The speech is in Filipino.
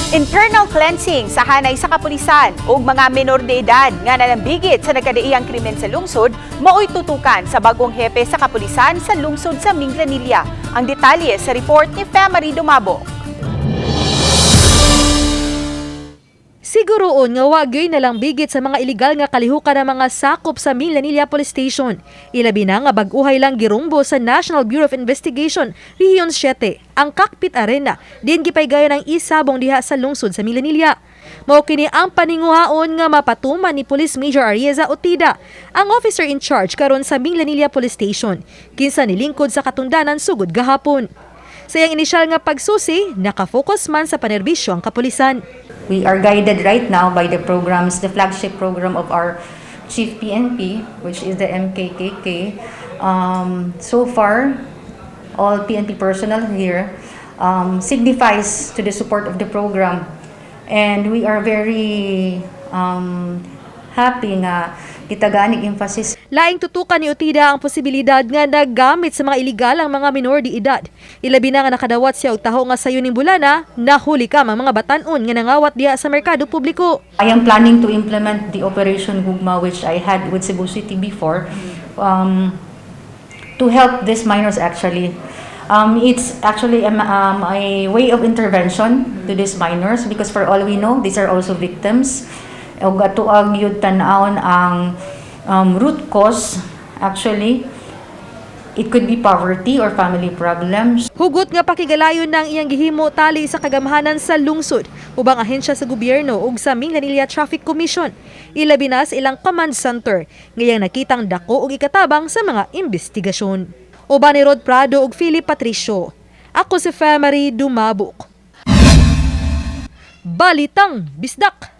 Internal cleansing sa hanay sa kapulisan ug mga menor de edad nga nalambigit sa nagkadaiyang krimen sa lungsod mao'y tutukan sa bagong hepe sa kapulisan sa lungsod sa Minglanilla. Ang detalye sa report ni Famary Dumabo. Siguroon nga wagyoy nalambigit sa mga iligal nga kalihukan ng mga sakop sa Minglanilla Police Station. Ilabi na nga bag-uhay lang girumbo sa National Bureau of Investigation, Region 7, ang Cockpit Arena, din gipaygayon ng isabong diha sa lungsod sa Minglanilla. Mao kini ang paninguhaon nga mapatuman ni Police Major Arieza Otida, ang officer in charge karon sa Minglanilla Police Station, kinsa nilingkod sa katundanan sugod gahapon. Sa iyang inisyal nga pagsusi, nakafocus man sa panerbisyo ang kapulisan. We are guided right now by the programs, the flagship program of our Chief PNP, which is the MKKK. So far, all PNP personnel here signifies to the support of the program. And we are very happy nga kitaganig emphasis. Laing tutukan ni Otida ang posibilidad nga naggamit sa mga iligal ang mga minor de edad. Ilabi na nga nakadawat siya og taho nga sayo ning bulana, nahuli ka ang mga batan-on nga nangawat diha sa merkado publiko. I am planning to implement the Operation Gugma which I had with Cebu City before to help these minors actually. It's actually a way of intervention to these minors because for all we know, these are also victims. O gatuag yun tanawon ang root cause, actually, it could be poverty or family problems. Hugot nga pakigalayon ng iyang gihimo tali sa kagamhanan sa lungsod, ubang ahensya sa gobyerno ug sa Minglanilla Traffic Commission. Ilabi na sa ilang command center, ngayang nakitang dako ug ikatabang sa mga investigasyon. Uban ni Rod Prado ug Philip Patricio. Ako si Famary Dumabok. Balitang Bisdak.